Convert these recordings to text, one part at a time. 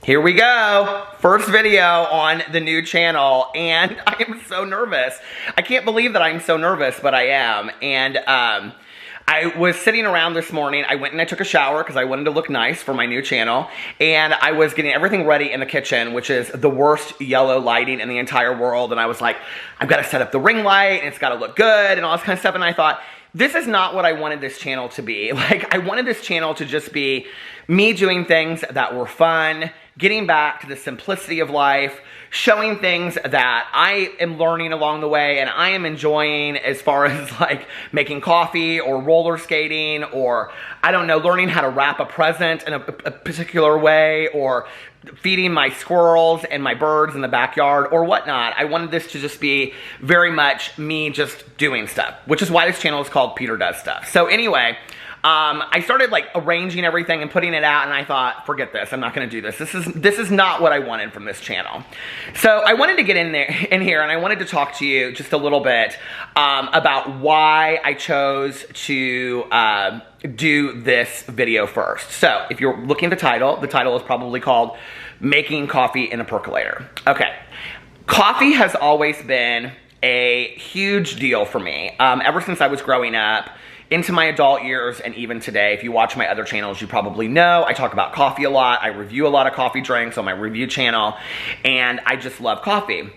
Here we go. First video on the new channel, and I am so nervous. I can't believe that I'm so nervous, but I am. And I was sitting around this morning. I went and I took a shower because I wanted to look nice for my new channel. And I was getting everything ready in the kitchen, which is the worst yellow lighting in the entire world. And I was like, I've got to set up the ring light, and it's got to look good and all this kind of stuff. And I thought, this is not what I wanted this channel to be. Like, I wanted this channel to just be me doing things that were fun, getting back to the simplicity of life, showing things that I am learning along the way and I am enjoying, as far as like making coffee or roller skating, or I don't know, learning how to wrap a present in a particular way, or feeding my squirrels and my birds in the backyard or whatnot. I wanted this to just be very much me just doing stuff, which is why this channel is called Peter Does Stuff. So anyway, I started like arranging everything and putting it out, and I thought, forget this, I'm not going to do this. This is not what I wanted from this channel. So I wanted to get in here, and I wanted to talk to you just a little bit about why I chose to do this video first. So if you're looking at the title is probably called Making Coffee in a Percolator. Okay, coffee has always been a huge deal for me ever since I was growing up, into my adult years, and even today. If you watch my other channels, you probably know I talk about coffee a lot. I review a lot of coffee drinks on my review channel, and I just love coffee.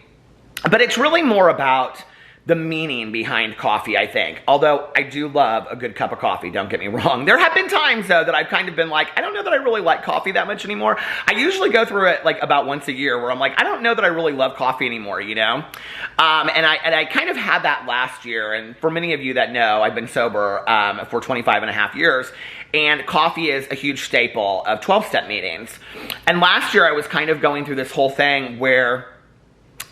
But it's really more about the meaning behind coffee, I think. Although I do love a good cup of coffee, don't get me wrong. There have been times, though, that I've kind of been like, I don't know that I really like coffee that much anymore. I usually go through it like about once a year where I'm like, I don't know that I really love coffee anymore, you know? And I kind of had that last year, and for many of you that know, I've been sober for 25 and a half years, and coffee is a huge staple of 12-step meetings. And last year I was kind of going through this whole thing where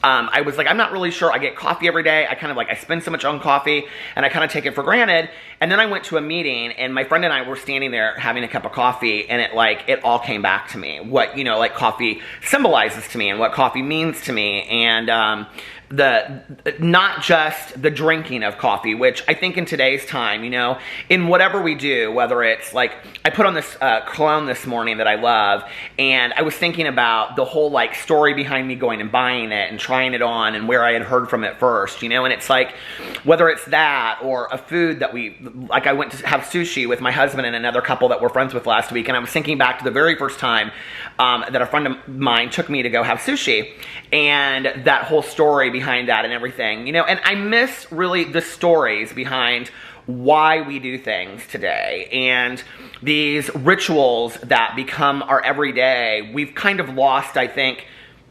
I was like, I'm not really sure. I get coffee every day. I spend so much on coffee, and I kind of take it for granted. And then I went to a meeting, and my friend and I were standing there having a cup of coffee, and it all came back to me. What, like coffee symbolizes to me and what coffee means to me. And not just the drinking of coffee, which I think in today's time, in whatever we do, whether it's like, I put on this cologne this morning that I love, and I was thinking about the whole like story behind me going and buying it and trying it on, and where I had heard from it first, and it's like, whether it's that or a food that I went to have sushi with my husband and another couple that we're friends with last week, and I was thinking back to the very first time that a friend of mine took me to go have sushi, and that whole story behind that and everything, and I miss really the stories behind why we do things today, and these rituals that become our everyday. We've kind of lost, I think,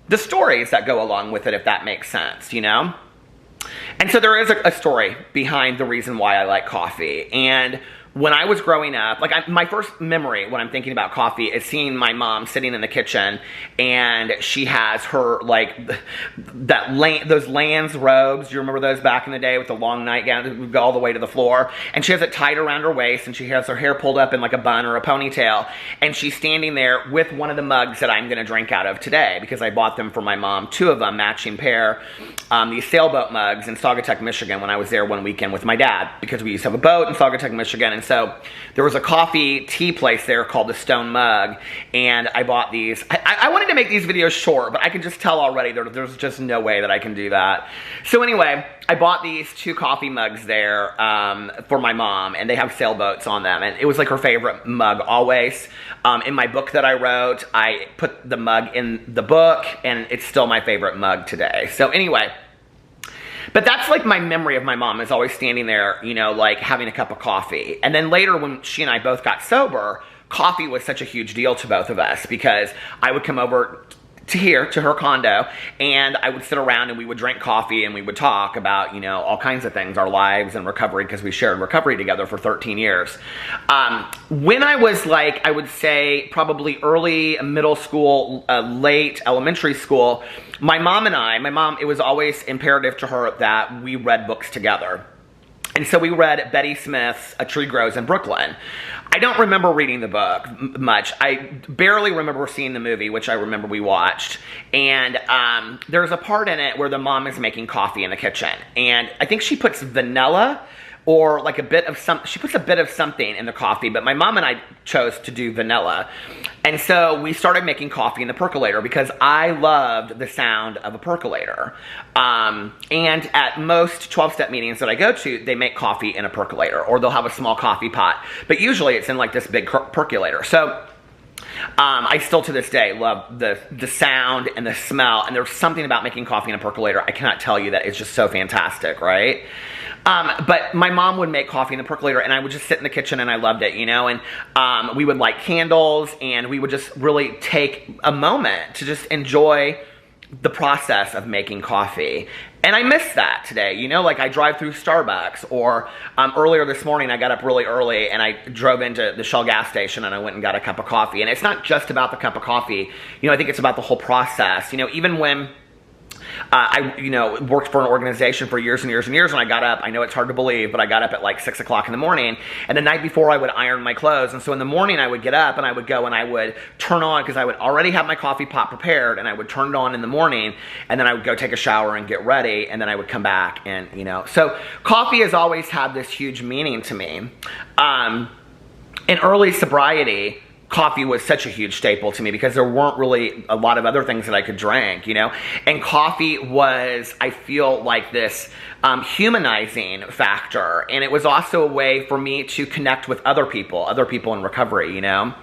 the stories that go along with it, if that makes sense, And so there is a story behind the reason why I like coffee. And when I was growing up, my first memory when I'm thinking about coffee is seeing my mom sitting in the kitchen, and she has her, those Lands robes. Do you remember those back in the day with the long nightgown that would go all the way to the floor? And she has it tied around her waist, and she has her hair pulled up in like a bun or a ponytail. And she's standing there with one of the mugs that I'm going to drink out of today, because I bought them for my mom, 2 of them, matching pair, these sailboat mugs in Saugatuck, Michigan, when I was there one weekend with my dad, because we used to have a boat in Saugatuck, Michigan. And so there was a coffee tea place there called the Stone Mug, and I bought these. I wanted to make these videos short, but I can just tell already there's just no way that I can do that. So anyway, I bought these 2 coffee mugs there for my mom, and they have sailboats on them, and it was like her favorite mug always. In my book that I wrote, I put the mug in the book, and it's still my favorite mug today. So anyway, but that's like my memory of my mom, is always standing there, like having a cup of coffee. And then later, when she and I both got sober, coffee was such a huge deal to both of us, because I would come over to her condo, and I would sit around and we would drink coffee, and we would talk about, all kinds of things, our lives and recovery, because we shared recovery together for 13 years. When I was I would say probably early middle school, late elementary school, my mom, it was always imperative to her that we read books together. And so we read Betty Smith's A Tree Grows in Brooklyn. I don't remember reading the book much. I barely remember seeing the movie, which I remember we watched. And there's a part in it where the mom is making coffee in the kitchen. And I think she puts vanilla or like a bit of she puts a bit of something in the coffee, but my mom and I chose to do vanilla. And so we started making coffee in the percolator because I loved the sound of a percolator. And at most 12-step meetings that I go to, they make coffee in a percolator, or they'll have a small coffee pot, but usually it's in like this big percolator. So I still to this day love the sound and the smell, and there's something about making coffee in a percolator, I cannot tell you, that it's just so fantastic, right? But my mom would make coffee in the percolator, and I would just sit in the kitchen, and I loved it, you know, and we would light candles, and we would just really take a moment to just enjoy the process of making coffee. And I miss that today, you know, like I drive through Starbucks, or earlier this morning I got up really early and I drove into the Shell gas station and I went and got a cup of coffee. And it's not just about the cup of coffee, you know, I think it's about the whole process. You know, even when I, you know, worked for an organization for years and years and years, and I got up, I know it's hard to believe, but I got up at like 6 o'clock in the morning, and the night before I would iron my clothes, and so in the morning I would get up and I would go and I would turn on, because I would already have my coffee pot prepared, and I would turn it on in the morning, and then I would go take a shower and get ready, and then I would come back, and you know, so coffee has always had this huge meaning to me. In early sobriety, coffee was such a huge staple to me because there weren't really a lot of other things that I could drink, you know? And coffee was, I feel like, this humanizing factor. And it was also a way for me to connect with other people in recovery, you know?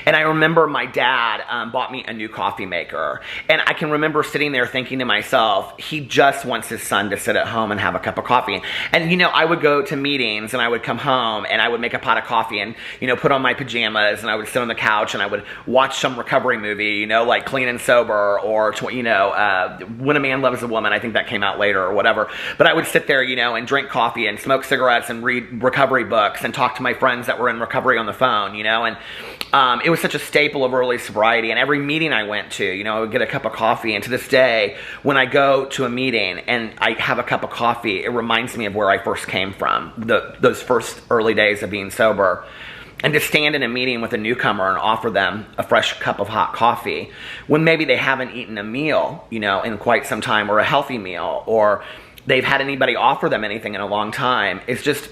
And I remember my dad bought me a new coffee maker. And I can remember sitting there thinking to myself, he just wants his son to sit at home and have a cup of coffee. And, you know, I would go to meetings and I would come home and I would make a pot of coffee and, you know, put on my pajamas and I would sit on the couch and I would watch some recovery movie, you know, like Clean and Sober, or, you know, When a Man Loves a Woman. I think that came out later or whatever. But I would sit there, you know, and drink coffee and smoke cigarettes and read recovery books and talk to my friends that were in recovery on the phone, you know, and it was such a staple of early sobriety. And every meeting I went to, you know, I would get a cup of coffee. And to this day, when I go to a meeting and I have a cup of coffee, it reminds me of where I first came from, those first early days of being sober. And to stand in a meeting with a newcomer and offer them a fresh cup of hot coffee when maybe they haven't eaten a meal, you know, in quite some time, or a healthy meal, or they've had anybody offer them anything in a long time, it's just,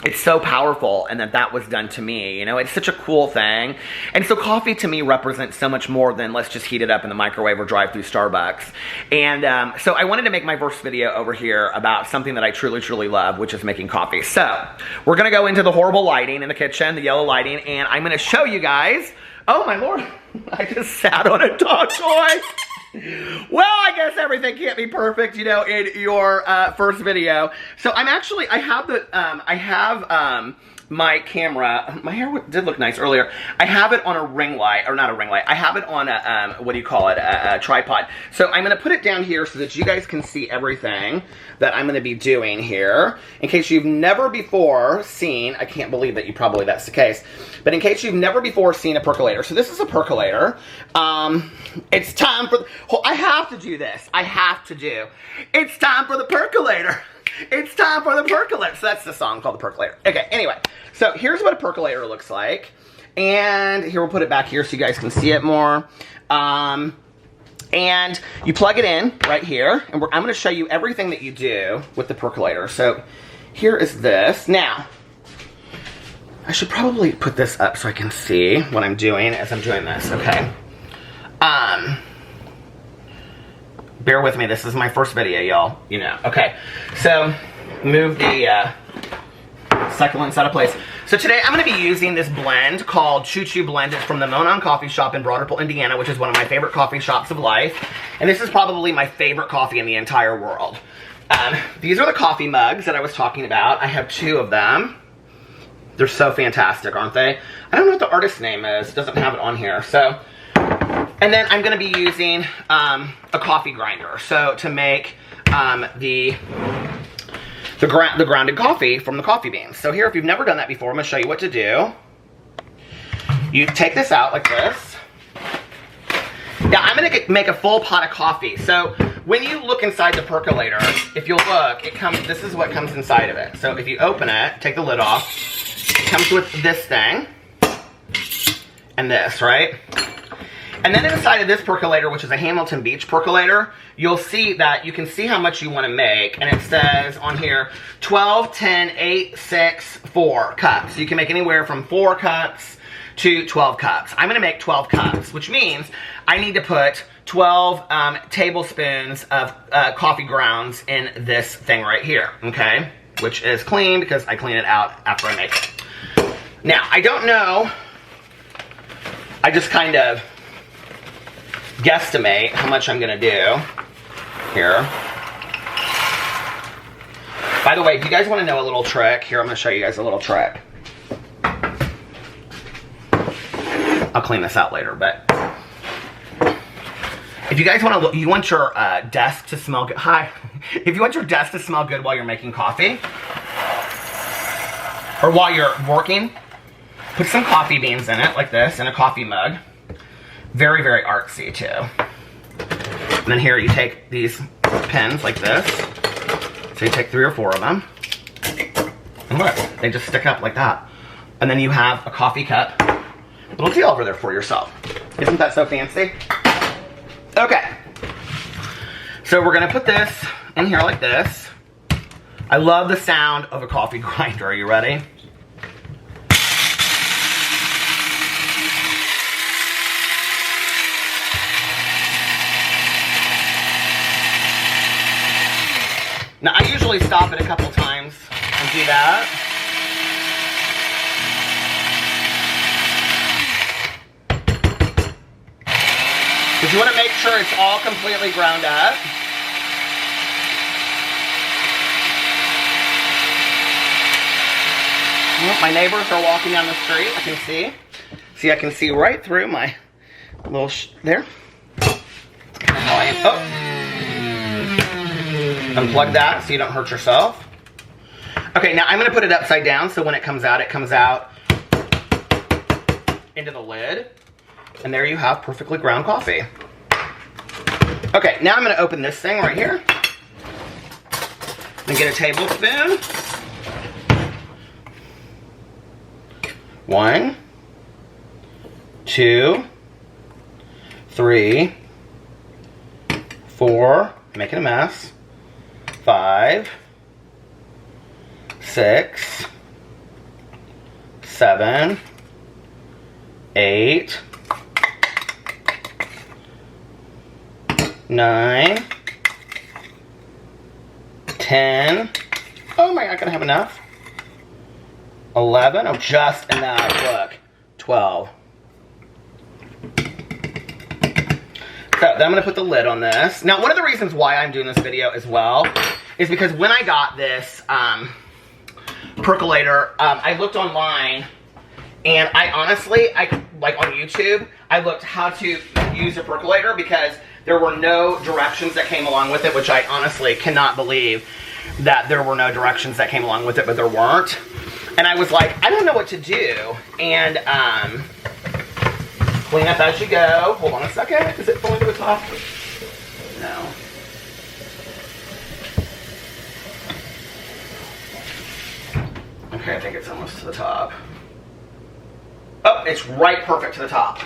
it's so powerful. And that was done to me, you know, it's such a cool thing. And so coffee to me represents so much more than let's just heat it up in the microwave or drive through Starbucks. And so I wanted to make my first video over here about something that I truly, truly love, which is making coffee. So we're going to go into the horrible lighting in the kitchen, the yellow lighting, and I'm going to show you guys. Oh my Lord, I just sat on a dog toy. Well, I guess everything can't be perfect, you know, in your first video. So I'm actually, I have my camera, my hair did look nice earlier. I have it on a ring light, or not a ring light. I have it on a, what do you call it, a tripod. So I'm gonna put it down here so that you guys can see everything that I'm gonna be doing here. In case you've never before seen, I can't believe that that's the case, but in case you've never before seen a percolator. So this is a percolator. It's time for, I have to do this. It's time for the percolator. It's time for the percolator. So that's the song called The Percolator. Okay, anyway. So here's what a percolator looks like. And here, we'll put it back here so you guys can see it more. And you plug it in right here. And I'm going to show you everything that you do with the percolator. So here is this. Now, I should probably put this up so I can see what I'm doing as I'm doing this. Okay. Bear with me, this is my first video, y'all, you know. Okay, so move the succulents out of place. So today I'm going to be using this blend called Choo Choo Blend. It's from the Monn Coffee Shop in Broad Ripple, Indiana, which is one of my favorite coffee shops of life. And this is probably my favorite coffee in the entire world. These are the coffee mugs that I was talking about. I have 2 of them. They're so fantastic, aren't they? I don't know what the artist's name is. It doesn't have it on here. So, and then I'm going to be using a coffee grinder, so to make the grounded coffee from the coffee beans. So here, if you've never done that before, I'm going to show you what to do. You take this out like this. Now I'm going to make a full pot of coffee. So when you look inside the percolator, if you'll look, this is what comes inside of it. So if you open it, take the lid off, it comes with this thing and this, right? And then inside of this percolator, which is a Hamilton Beach percolator, you'll see that you can see how much you want to make. And it says on here, 12, 10, 8, 6, 4 cups. So you can make anywhere from 4 cups to 12 cups. I'm going to make 12 cups, which means I need to put 12 tablespoons of coffee grounds in this thing right here, okay? Which is clean because I clean it out after I make it. Now, I don't know. I just kind of guesstimate how much I'm going to do here. By the way, if you guys want to know a little trick, here I'm going to show you guys a little trick. I'll clean this out later, but if you guys want to, you want your desk to smell good. Hi. If you want your desk to smell good while you're making coffee, or while you're working, put some coffee beans in it, like this, in a coffee mug. Very, very artsy, too. And then here you take these pins, like this. So you take 3 or 4 of them. And look, they just stick up like that. And then you have a coffee cup. Little tea over there for yourself. Isn't that so fancy? Okay. So we're going to put this in here like this. I love the sound of a coffee grinder. Are you ready? Now, I usually stop it a couple times and do that. Because you want to make sure it's all completely ground up. Well, my neighbors are walking down the street. I can see. See, I can see right through my little there. Oh. Unplug that so you don't hurt yourself. Okay, now I'm going to put it upside down so when it comes out into the lid. And there you have perfectly ground coffee. Okay, now I'm going to open this thing right here. And get a tablespoon. 1, 2, 3, 4, making a mess. 5, 6, 7, 8, 9, 10. Oh my, not gonna have enough. 11. Oh, just enough. Look, 12. So then I'm gonna put the lid on this. Now, one of the reasons why I'm doing this video as well is because when I got this percolator, I looked online, and I honestly, like on YouTube, I looked how to use a percolator because there were no directions that came along with it, which I honestly cannot believe that there were no directions that came along with it, but there weren't. And I was like, I don't know what to do. And clean up as you go. Hold on a second. Is it fully to the top? No. Okay, I think it's almost to the top. Oh, it's right perfect to the top.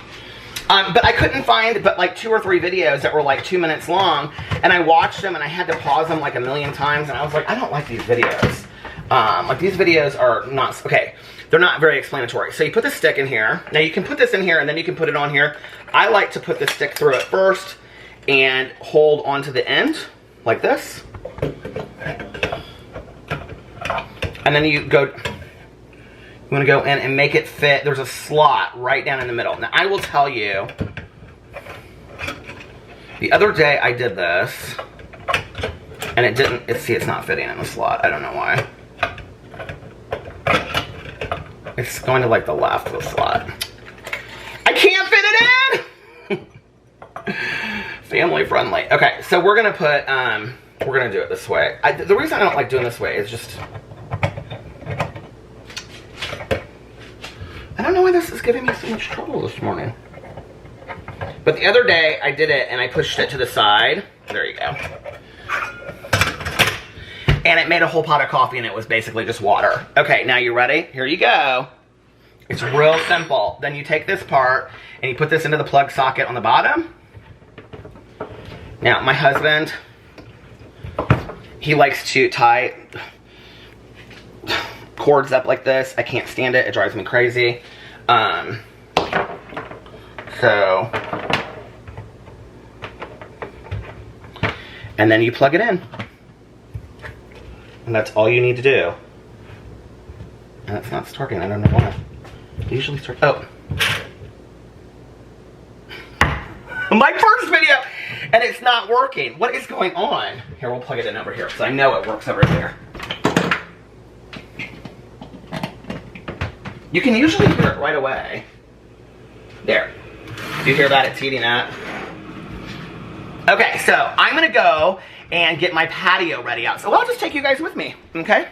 But I couldn't find but like 2 or 3 videos that were like 2 minutes long, and I watched them and I had to pause them like a million times, and I was like, I don't like these videos. Like these videos are not, okay, they're not very explanatory. So you put the stick in here. Now you can put this in here and then you can put it on here. I like to put the stick through it first and hold onto the end like this. And then you go, you want to go in and make it fit. There's a slot right down in the middle. Now, I will tell you, the other day I did this, and it didn't, see, it's not fitting in the slot. I don't know why. It's going to like the left of the slot. I can't fit it in! Family friendly. Okay, so we're going to put, we're going to do it this way. The reason I don't like doing this way is just, I don't know why this is giving me so much trouble this morning. But the other day, I did it and I pushed it to the side. There you go. And it made a whole pot of coffee and it was basically just water. Okay, now you ready? Here you go. It's real simple. Then you take this part and you put this into the plug socket on the bottom. Now, my husband, he likes to tie cords up like this. I can't stand it. It drives me crazy. And then you plug it in. And that's all you need to do. And it's not starting. I don't know why. It usually starts. Oh. My first video! And it's not working. What is going on? Here, we'll plug it in over here, because I know it works over there. You can usually hear it right away. There. Do you hear that? It's heating up. Okay, so I'm going to go and get my patio ready out. So I'll just take you guys with me, okay?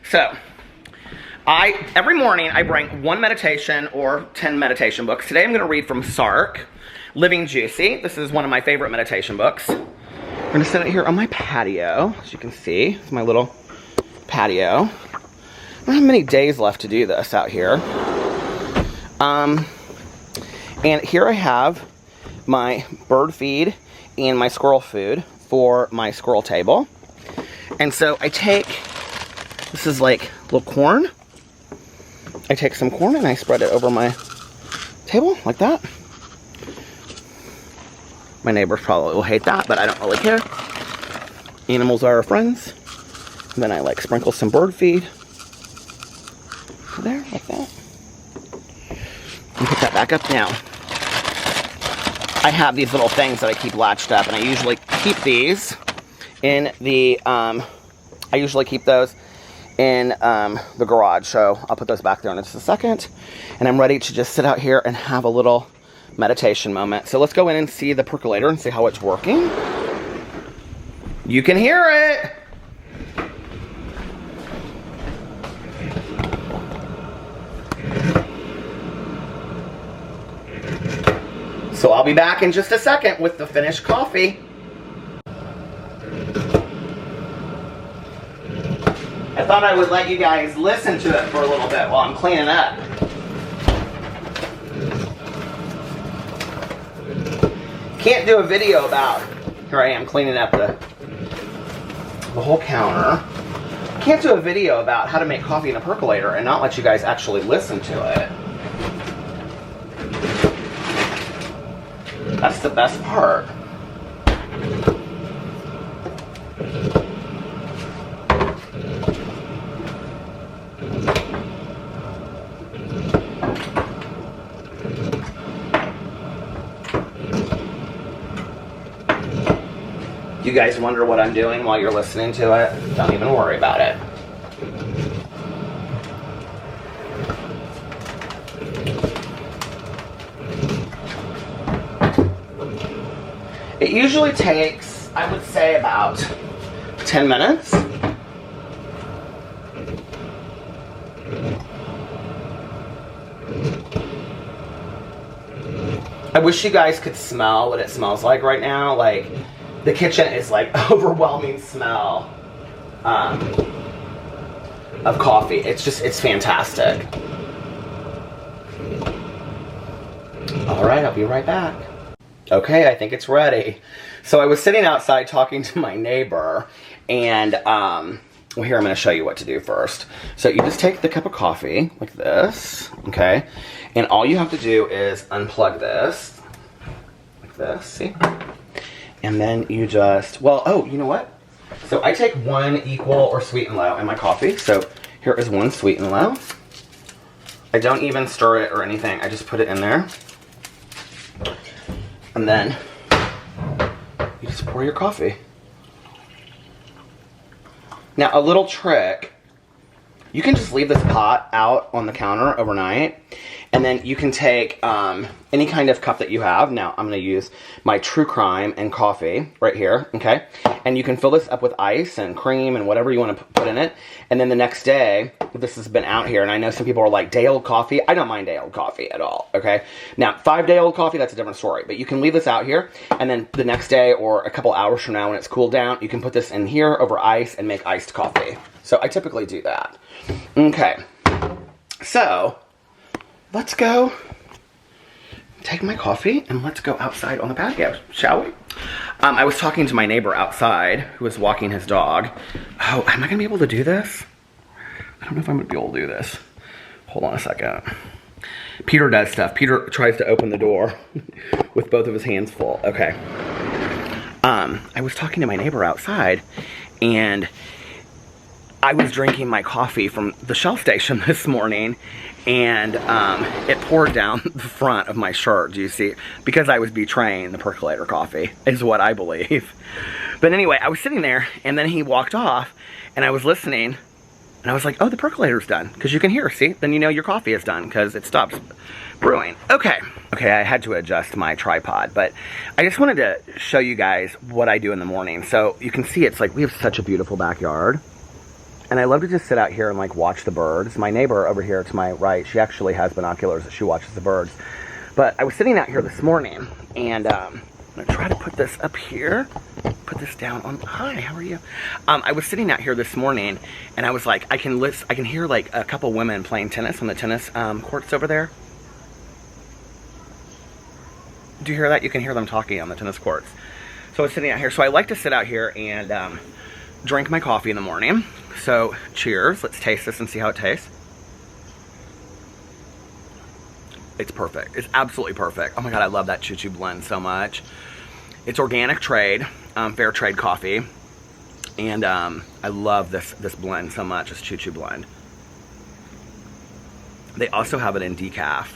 So, every morning I bring one meditation or 10 meditation books. Today I'm going to read from Sark, Living Juicy. This is one of my favorite meditation books. I'm going to sit out here on my patio, as you can see. It's my little patio. I don't have many days left to do this out here. And here I have my bird feed and my squirrel food for my squirrel table. And so I take, this is like little corn. I take some corn and I spread it over my table like that. My neighbors probably will hate that, but I don't really care. Animals are our friends. And then I like sprinkle some bird feed. There, like that. And put that back up now. I have these little things that I keep latched up, and I usually keep these in the, I usually keep those in the garage, so I'll put those back there in just a second. And I'm ready to just sit out here and have a little meditation moment. So let's go in and see the percolator and see how it's working. You can hear it! So I'll be back in just a second with the finished coffee. I thought I would let you guys listen to it for a little bit while I'm cleaning up. Can't do a video about, here I am cleaning up the whole counter. Can't do a video about how to make coffee in a percolator and not let you guys actually listen to it. That's the best part. You guys wonder what I'm doing while you're listening to it? Don't even worry about it. It usually takes, I would say, about 10 minutes. I wish you guys could smell what it smells like right now. Like, the kitchen is like overwhelming smell of coffee. It's fantastic. All right, I'll be right back. Okay, I think it's ready. So I was sitting outside talking to my neighbor, and well, here I'm going to show you what to do first. So you just take the cup of coffee like this, okay? And all you have to do is unplug this, like this, see? And then you just, well, oh, you know what? So I take one equal or sweet and low in my coffee. So here is one sweet and low. I don't even stir it or anything. I just put it in there. And then you just pour your coffee. Now, a little trick, you can just leave this pot out on the counter overnight, and then you can take any kind of cup that you have. Now, I'm going to use my True Crime and coffee right here, okay? And you can fill this up with ice and cream and whatever you want to put in it. And then the next day, this has been out here, and I know some people are like, day-old coffee. I don't mind day-old coffee at all, okay? Now, 5-day-old coffee, that's a different story. But you can leave this out here, and then the next day or a couple hours from now when it's cooled down, you can put this in here over ice and make iced coffee. So I typically do that. Okay. So let's go take my coffee and let's go outside on the patio, shall we? I was talking to my neighbor outside who was walking his dog. Oh, am I gonna be able to do this? I don't know if I'm gonna be able to do this. Hold on a second. Peter does stuff. Peter tries to open the door with both of his hands full. Okay. I was talking to my neighbor outside, and I was drinking my coffee from the Shell station this morning, and it poured down the front of my shirt. Do you see? Because I was betraying the Percolator coffee, is what I believe. But anyway, I was sitting there, and then he walked off, and I was listening, and I was like, oh, the percolator's done. Because you can hear, see? Then you know your coffee is done, because it stops brewing. Okay. Okay, I had to adjust my tripod, but I just wanted to show you guys what I do in the morning. So you can see it's like, we have such a beautiful backyard. And I love to just sit out here and like watch the birds. My neighbor over here to my right, she actually has binoculars that she watches the birds. But I was sitting out here this morning, and I'm gonna try to put this up here. Put this down on, hi, how are you? I was sitting out here this morning, and I was like, I can hear like a couple women playing tennis on the tennis courts over there. Do you hear that? You can hear them talking on the tennis courts. So I was sitting out here. So I like to sit out here and drink my coffee in the morning. So cheers. Let's taste this and see how it tastes. It's perfect. It's absolutely perfect. Oh my God, I love that choo-choo blend so much. It's organic trade, fair trade coffee. And I love this blend so much, this choo-choo blend. They also have it in decaf.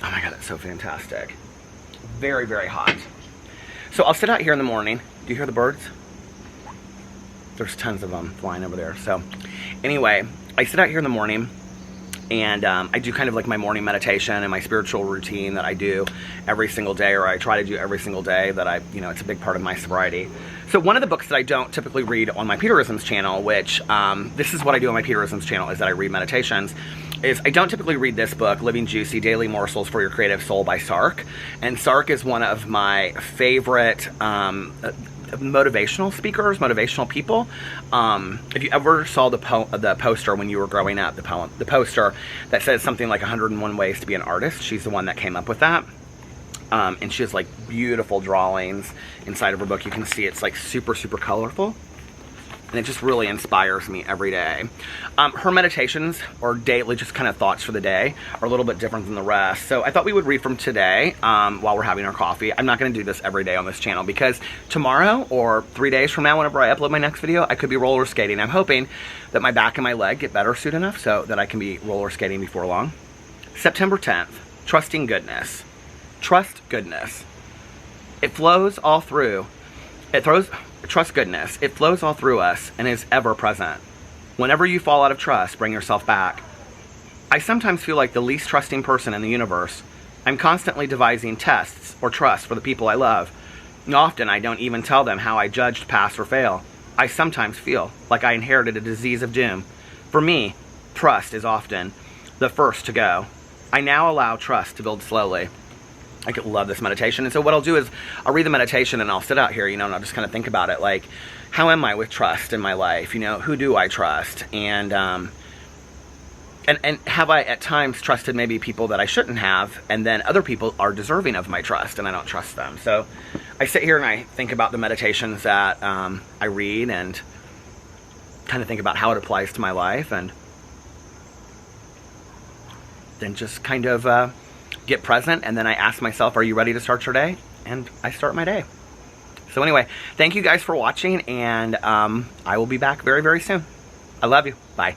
Oh my God, that's so fantastic. Very, very hot. So I'll sit out here in the morning. Do you hear the birds? There's tons of them flying over there. So anyway, I sit out here in the morning, and I do kind of like my morning meditation and my spiritual routine that I do every single day, or I try to do every single day, that it's a big part of my sobriety. So one of the books that I don't typically read on my Peterisms channel, which this is what I do on my Peterisms channel, is that I read meditations, is I don't typically read this book, Living Juicy, Daily Morsels for Your Creative Soul by Sark. And Sark is one of my favorite motivational speakers, motivational people. If you ever saw the poster when you were growing up, the poster that says something like 101 Ways to Be an Artist, she's the one that came up with that. And she has like beautiful drawings inside of her book. You can see it's like super, super colorful. And it just really inspires me every day. Her meditations, or daily just kind of thoughts for the day, are a little bit different than the rest. So I thought we would read from today while we're having our coffee. I'm not going to do this every day on this channel, because tomorrow or 3 days from now, whenever I upload my next video, I could be roller skating. I'm hoping that my back and my leg get better soon enough so that I can be roller skating before long. September 10th, trusting goodness. Trust goodness. It flows all through. Trust goodness. It flows all through us and is ever present. Whenever you fall out of trust, bring yourself back. I sometimes feel like the least trusting person in the universe. I'm constantly devising tests or trust for the people I love. Often I don't even tell them how I judged pass or fail. I sometimes feel like I inherited a disease of doom. For me, trust is often the first to go. I now allow trust to build slowly. I could love this meditation. And so what I'll do is I'll read the meditation and I'll sit out here, and I'll just kind of think about it. Like, how am I with trust in my life? Who do I trust? And have I at times trusted maybe people that I shouldn't have, and then other people are deserving of my trust and I don't trust them. So I sit here and I think about the meditations that I read, and kind of think about how it applies to my life, and then just kind of get present, and then I ask myself, are you ready to start your day? And I start my day. So anyway, thank you guys for watching, and I will be back very, very soon. I love you. Bye.